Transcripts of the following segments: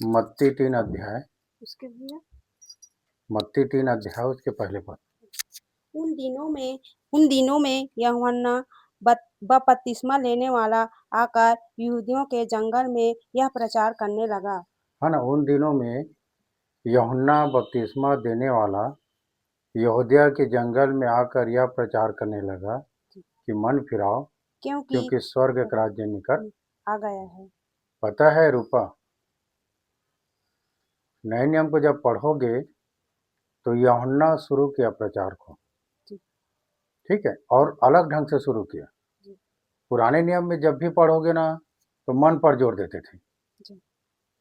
मत्ती 3 अध्याय, उसके भैया मत्ती 3 अध्याय उसके पहले पद। उन दिनों में यूहन्ना बपतिस्मा लेने वाला आकर यहूदियों के जंगल में यह प्रचार करने लगा। है ना, उन दिनों में यूहन्ना बपतिस्मा देने वाला यहूदिया के जंगल में आकर यह प्रचार करने लगा कि मन फिराओ, क्योंकि क्योंकि स्वर्ग का राज्य निकट आ गया है। पता है रूपा, नए नियम को जब पढ़ोगे तो यूहन्ना शुरू किया प्रचार को, ठीक है, और अलग ढंग से शुरू किया। पुराने नियम में जब भी पढ़ोगे ना तो मन पर जोर देते थे।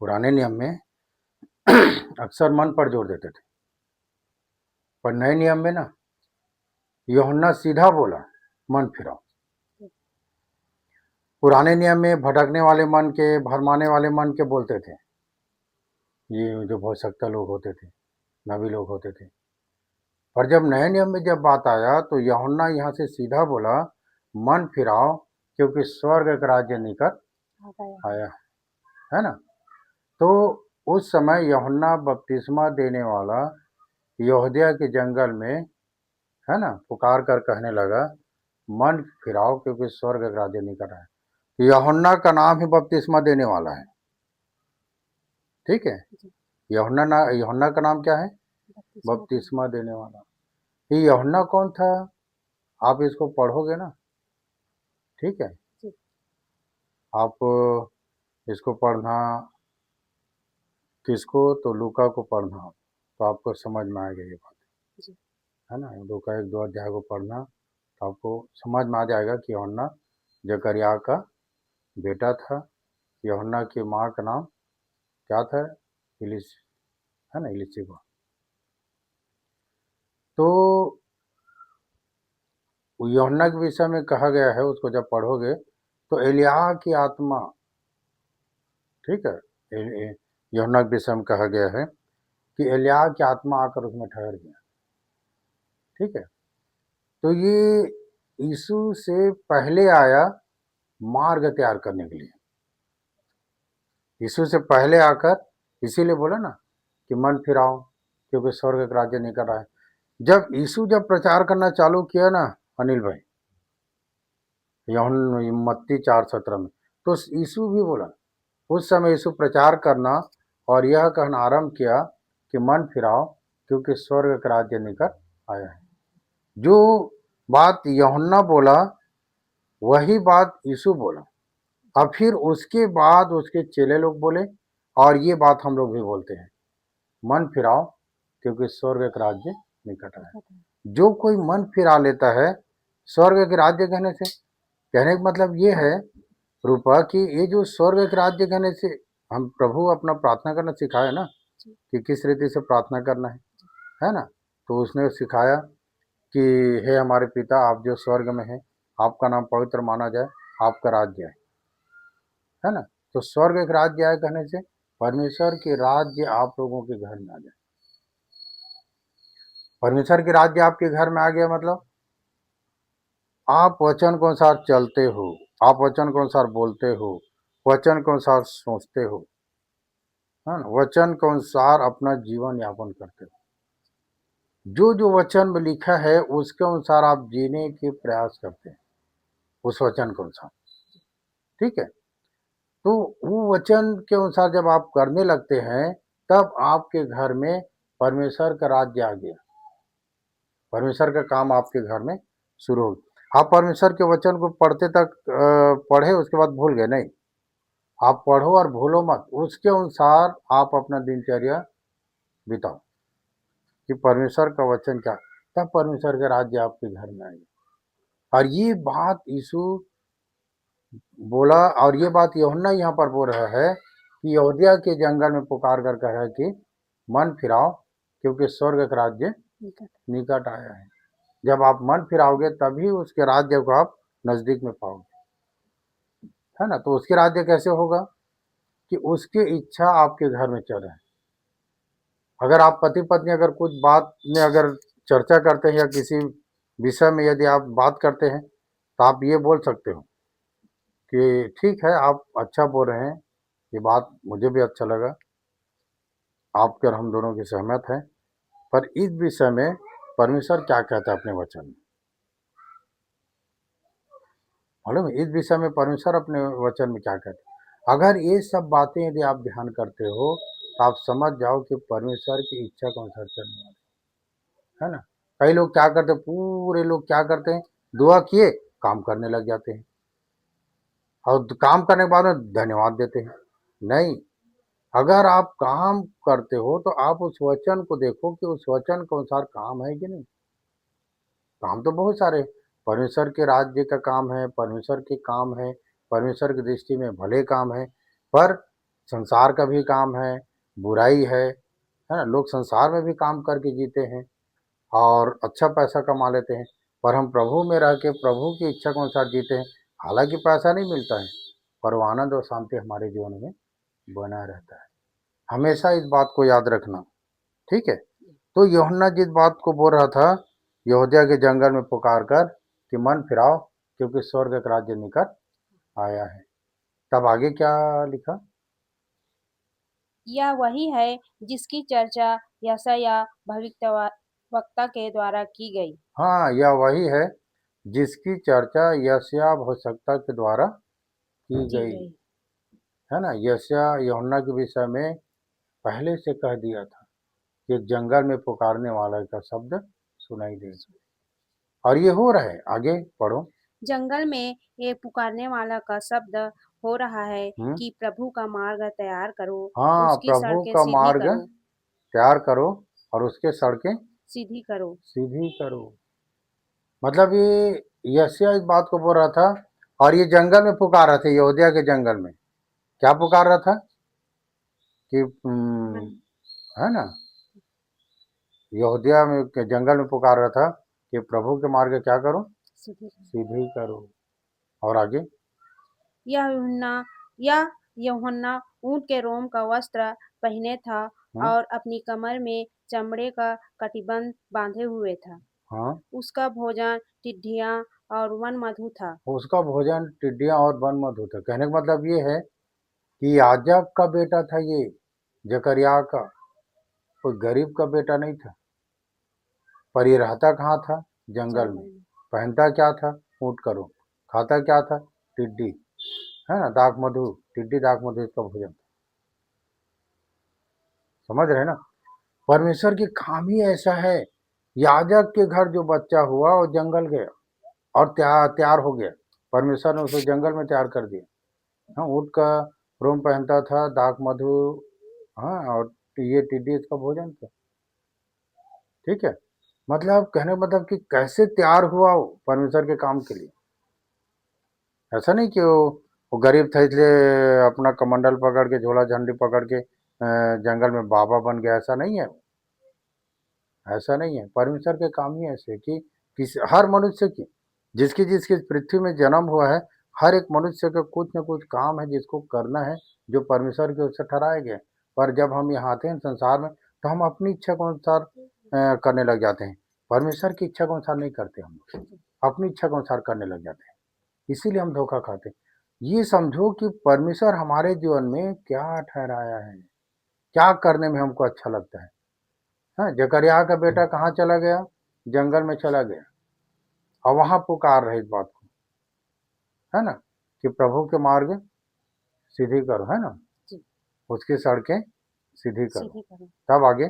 पुराने नियम में अक्सर मन पर जोर देते थे, पर नए नियम में ना यूहन्ना सीधा बोला मन फिराओ। पुराने नियम में भटकने वाले मन के, भरमाने वाले मन के बोलते थे, ये जो भौसक्ता लोग होते थे, नबी लोग होते थे। पर जब नए नियम में जब बात आया तो यूहन्ना यहाँ से सीधा बोला मन फिराओ, क्योंकि स्वर्ग का राज्य निकट आया है ना। तो उस समय यूहन्ना बपतिस्मा देने वाला यहूदिया के जंगल में, है ना, पुकार कर कहने लगा मन फिराओ, क्योंकि स्वर्ग का राज्य निकट आया। यूहन्ना का नाम ही बपतिस्मा देने वाला है, ठीक है। यूहन्ना का नाम क्या है? बपतिस्मा देने वाला। ये यूहन्ना कौन था? आप इसको पढ़ोगे ना, ठीक है, आप इसको पढ़ना, किसको? तो लूका को पढ़ना, तो आपको समझ में आएगा ये बात, है ना। लूका 1-2 अध्याय को पढ़ना तो आपको समझ में आ जाएगा कि यूहन्ना जकरिया का बेटा था। यूहन्ना की माँ का नाम क्या था? इलिस, है ना, इलिशिबा। तो यूहन्ना के विषय में कहा गया है, उसको जब पढ़ोगे तो एलिय्याह की आत्मा, ठीक है, यूहन्ना के विषय में कहा गया है कि एलिय्याह की आत्मा आकर उसमें ठहर गया, ठीक है। तो ये यीशु से पहले आया मार्ग तैयार करने के लिए। यीशु से पहले आकर इसीलिए बोला ना कि मन फिराओ, क्योंकि स्वर्ग का राज्य निकट आया। जब यीशु जब प्रचार करना चालू किया ना अनिल भाई, यूहन्ना मत्ती 4:17 में, तो यीशु भी बोला, उस समय यीशु प्रचार करना और यह कहना आरंभ किया कि मन फिराओ, क्योंकि स्वर्ग का राज्य निकट आया है। जो बात यूहन्ना बोला वही बात यीशु बोला, और फिर उसके बाद उसके चेले लोग बोले, और ये बात हम लोग भी बोलते हैं, मन फिराओ, क्योंकि स्वर्ग का राज्य निकट आया। जो कोई मन फिरा लेता है स्वर्ग के राज्य कहने से, कहने का मतलब ये है रूपा कि ये जो स्वर्ग के राज्य कहने से हम प्रभु अपना प्रार्थना करना सिखाया ना कि किस रीति से प्रार्थना करना है ना। तो उसने सिखाया कि हे हमारे पिता, आप जो स्वर्ग में हैं, आपका नाम पवित्र माना जाए, आपका राज्य है ना। तो स्वर्ग एक राज्य आए कहने से परमेश्वर के राज्य आप लोगों के घर में आ जाए। परमेश्वर के राज्य आपके घर में आ गया मतलब आप वचन के अनुसार चलते हो, आप वचन के अनुसार बोलते हो, वचन के अनुसार सोचते हो, है ना, वचन के अनुसार अपना जीवन यापन करते हो। जो जो वचन में लिखा है उसके अनुसार आप जीने के प्रयास करते हैं, उस वचन के अनुसार, ठीक है। तो वो वचन के अनुसार जब आप करने लगते हैं तब आपके घर में परमेश्वर का राज्य आ गया, परमेश्वर का काम आपके घर में शुरू हो। आप परमेश्वर के वचन को पढ़ते तक पढ़े, उसके बाद भूल गए नहीं। आप पढ़ो और भूलो मत, उसके अनुसार आप अपना दिनचर्या बिताओ कि परमेश्वर का वचन क्या, तब परमेश्वर का राज्य आपके घर में आएगा। और ये बात यीशु बोला, और ये बात यूहन्ना यहाँ पर बोल रहा है कि यहूदिया के जंगल में पुकार कर कह रहा है कि मन फिराओ, क्योंकि स्वर्ग का राज्य निकट आया है। जब आप मन फिराओगे तभी उसके राज्य को आप नजदीक में पाओगे, है ना। तो उसके राज्य कैसे होगा कि उसकी इच्छा आपके घर में चले। अगर आप पति पत्नी अगर कुछ बात में अगर चर्चा करते हैं या किसी विषय में यदि आप बात करते हैं तो आप ये बोल सकते हो कि ठीक है, आप अच्छा बोल रहे हैं, ये बात मुझे भी अच्छा लगा, आपके और हम दोनों की सहमत है। पर इस विषय में परमेश्वर क्या कहता है अपने वचन में? मालूम है इस विषय में परमेश्वर अपने वचन में क्या कहते हैं? अगर ये सब बातें यदि आप ध्यान करते हो तो आप समझ जाओ कि परमेश्वर की इच्छा के अनुसार चलने वाले, है ना? कई लोग क्या करते हैं, पूरे लोग क्या करते हैं, दुआ किए, काम करने लग जाते हैं और काम करने के बाद में धन्यवाद देते हैं। नहीं, अगर आप काम करते हो तो आप उस वचन को देखो कि उस वचन के अनुसार काम है कि नहीं। काम तो बहुत सारे, परमेश्वर के राज्य का काम है, परमेश्वर के काम है, परमेश्वर की दृष्टि में भले काम है, पर संसार का भी काम है, बुराई है ना? लोग संसार में भी काम करके जीते हैं और अच्छा पैसा कमा लेते हैं, पर हम प्रभु में रह के प्रभु की इच्छा के अनुसार जीते हैं। हालांकि पैसा नहीं मिलता है, पर वो आनंद और शांति हमारे जीवन में बना रहता है। हमेशा इस बात को याद रखना, ठीक है? तो यूहन्ना जिस बात को बोल रहा था, यहूदिया के जंगल में पुकार कर कि मन फिराओ, क्योंकि स्वर्ग का राज्य निकट आया है। तब आगे क्या लिखा? यह वही है जिसकी चर्चा यशायाह भविष्यद्वक्ता के द्वारा की गई। हाँ, यह वही है जिसकी चर्चा यशायाह भविष्यद्वक्ता के द्वारा की की गई, गई। है ना? यशायाह यूहन्ना के विषय में पहले से कह दिया था कि एक जंगल में पुकारने वाला का शब्द सुनाई देगा, और ये हो रहा है। आगे पढ़ो। जंगल में ये पुकारने वाला का शब्द हो रहा है हम्म। कि प्रभु का मार्ग तैयार करो, हाँ, उसकी प्रभु सड़कें का सीधी मार्ग करो, तैयार करो और उसके सड़कें सीधी करो। सीधी करो। मतलब ये यशायाह इस बात को बोल रहा था, और ये जंगल में पुकार रहा था, यहूदिया के जंगल में क्या पुकार रहा था कि है ना, यहूदिया में के जंगल में पुकार रहा था कि प्रभु के मार्ग क्या करो, सीधी करो। सीधी करो। और आगे? यह यूहन्ना यह यूहन्ना ऊँट के रोम का वस्त्र पहने था हम्म। और अपनी कमर में चमड़े का कटिबंध बांधे हुए था। हाँ, उसका भोजन टिड्डियाँ और वनमधु था। उसका भोजन टिड्डियां और वन मधु था। कहने का मतलब ये है कि याजक का बेटा था ये, जकरिया का, कोई गरीब का बेटा नहीं था। पर ये रहता कहाँ था? जंगल में। जंगल में। पहनता क्या था? ऊँट का रोम। खाता क्या था? टिड्डी, है ना, दाख मधु। टिड्डी दाख मधु इसका भोजन था। समझ रहे हैं ना? परमेश्वर की खामी ऐसा है, याजक के घर जो बच्चा हुआ वो जंगल गया और तैयार तैयार हो गया। परमेश्वर ने उसे जंगल में तैयार कर दिया। हाँ, ऊँट का रोम पहनता था, दाख मधु, हाँ, और ये टिड्डी इसका भोजन था। ठीक है? मतलब कहने का मतलब कि कैसे तैयार हुआ वो परमेश्वर के काम के लिए। ऐसा नहीं कि वो गरीब था इसलिए अपना कमंडल पकड़ के, झोला झंडी पकड़ के जंगल में बाबा बन गया, ऐसा नहीं है। ऐसा नहीं है। परमेश्वर के काम ही ऐसे कि किसी हर मनुष्य की, जिसकी जिसकी पृथ्वी में जन्म हुआ है, हर एक मनुष्य का कुछ न कुछ काम है जिसको करना है, जो परमेश्वर के ओर से ठहराए गए। पर जब हम यहाँ आते हैं संसार में तो हम अपनी इच्छा के अनुसार करने लग जाते हैं। परमेश्वर की इच्छा के अनुसार नहीं करते, हम अपनी इच्छा के अनुसार करने लग जाते हैं। इसीलिए हम धोखा खाते हैं। ये समझो कि परमेश्वर हमारे जीवन में क्या ठहराया है, क्या करने में हमको अच्छा लगता है। हाँ, जकरिया का बेटा कहाँ चला गया? जंगल में चला गया और वहां पुकार रहे इस बात को, है ना, कि प्रभु के मार्ग सीधी करो, है ना, जी, उसकी सड़कें सीधी करो। सीधी करो। तब आगे?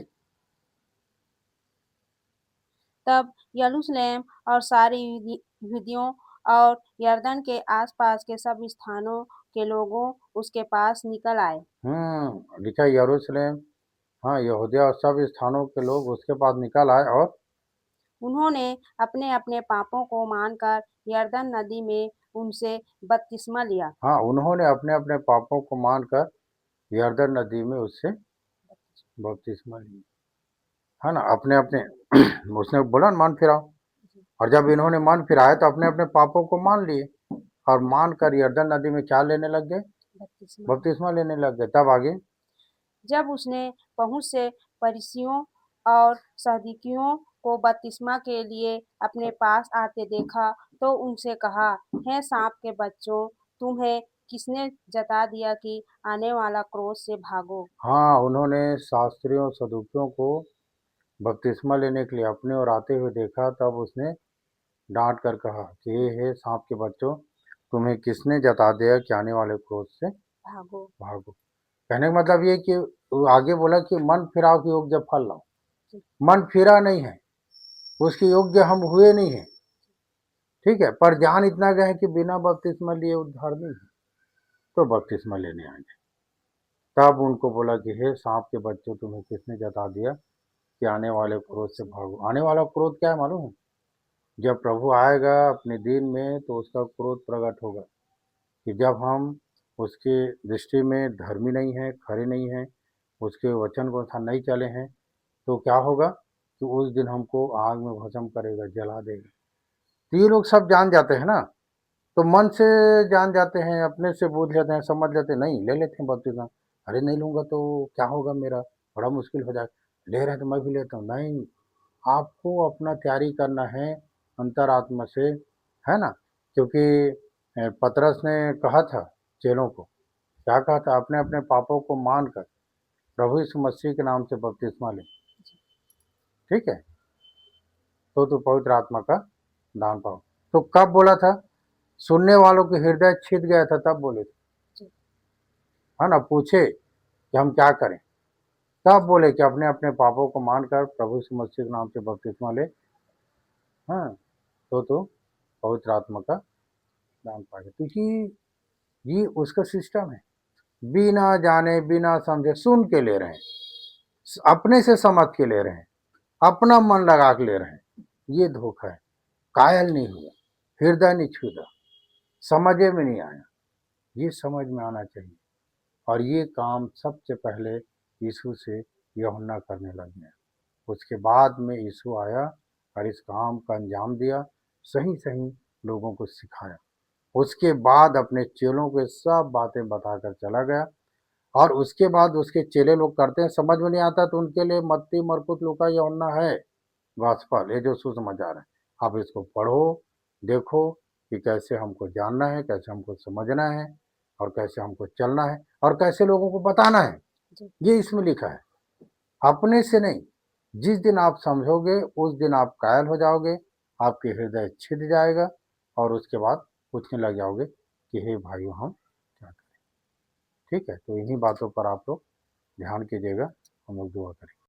तब यरूशलेम और सारे यहूदियों और यरदन के आसपास के सब स्थानों के लोगों उसके पास निकल आए। लिखा यरूशलेम, हाँ, यहूदिया और सब स्थानों के लोग उसके पास निकल आए और उन्होंने अपने अपने पापों को मानकर यरदन नदी में उनसे बपतिस्मा लिया। हाँ, उन्होंने अपने अपने पापों को मानकर यरदन नदी में उससे बपतिस्मा लिया, है ना, अपने अपने उसने बोला ना, मन फिराओ। और जब इन्होंने मन फिराया तो अपने अपने पापों को मान लिए और मान कर यरदन नदी में क्या लेने लग गए? बपतिस्मा। बपतिस्मा लेने लग गए। तब आगे? जब उसने बहुत से फरीसियों और सदूकियों को बपतिस्मा के लिए अपने पास आते देखा तो उनसे कहा, हे सांप के बच्चों, तुम्हें किसने जता दिया कि आने वाला क्रोध से भागो। हाँ, उन्होंने शास्त्रियों सदूकियों को बपतिस्मा लेने के लिए अपनी ओर आते हुए देखा, तब उसने डांट कर कहा कि हे सांप के बच्चों, तुम्हें किसने जता दिया कि आने वाले क्रोध से भागो। भागो। कहने का मतलब ये कि वो आगे बोला कि मन फिराव के योग्य फल लाओ। मन फिरा नहीं है, उसके योग्य हम हुए नहीं है, ठीक है, पर जान इतना गए हैं कि बिना बपतिस्मा लिए उद्धार नहीं है, तो बपतिस्मा लेने आएंगे। तब उनको बोला कि हे सांप के बच्चों, तुम्हें किसने जता दिया कि आने वाले क्रोध से भागो। आने वाला क्रोध क्या है मालूम है? जब प्रभु आएगा अपने दिन में तो उसका क्रोध प्रकट होगा कि जब हम उसके दृष्टि में धर्मी नहीं हैं, खरे नहीं हैं, उसके वचन को अनुसार नहीं चले हैं, तो क्या होगा कि उस दिन हमको आग में भस्म करेगा, जला देगा। तो ये लोग सब जान जाते हैं ना, तो मन से जान जाते हैं, अपने से बूझ लेते हैं, समझ लेते हैं, नहीं ले लेते हैं बपतिस्मा। अरे नहीं लूंगा तो क्या होगा, मेरा बड़ा मुश्किल हो जाएगा। ले रहे हैं तो मैं भी लेता हूँ। नहीं, आपको अपना तैयारी करना है अंतरात्मा से, है ना? क्योंकि पतरस ने कहा था चेलों को, क्या कहा था? अपने अपने पापों को मानकर प्रभु यीशु मसीह के नाम से बपतिस्मा ले, ठीक है, तो पवित्र आत्मा का दान पाओ। तो कब बोला था? सुनने वालों के हृदय छिद गया था, तब बोले थे, है ना? पूछे कि हम क्या करें, तब बोले कि अपने अपने पापों को मानकर प्रभु यीशु मसीह के नाम से बपतिस्मा ले, हाँ, तो पवित्र आत्मा का दान पाएगा। क्योंकि ये उसका सिस्टम है, बिना जाने बिना समझे सुन के ले रहे हैं, अपने से समझ के ले रहे हैं, अपना मन लगा के ले रहे हैं। ये धोखा है। कायल नहीं हुआ, हृदय नहीं छूदा, समझे में नहीं आया, ये समझ में आना चाहिए। और ये काम सबसे पहले यीशु से यूहन्ना करने लग गया। उसके बाद में यीशु आया और इस काम का अंजाम दिया, सही सही लोगों को सिखाया। उसके बाद अपने चेलों को सब बातें बताकर चला गया। और उसके बाद उसके चेले लोग करते हैं, समझ में नहीं आता तो उनके लिए मत्ती, मरकुस, लूका, यूहन्ना है गॉस्पल, ये जो सुसमाचार है। आप इसको पढ़ो, देखो कि कैसे हमको जानना है, कैसे हमको समझना है, और कैसे हमको चलना है, और कैसे लोगों को बताना है। ये इसमें लिखा है, अपने से नहीं। जिस दिन आप समझोगे उस दिन आप कायल हो जाओगे, आपके हृदय छिद जाएगा, और उसके बाद पूछने लग जाओगे कि हे भाइयों, हम क्या करें। ठीक है, तो इन्हीं बातों पर आप लोग ध्यान कीजिएगा। हम लोग दुआ करें।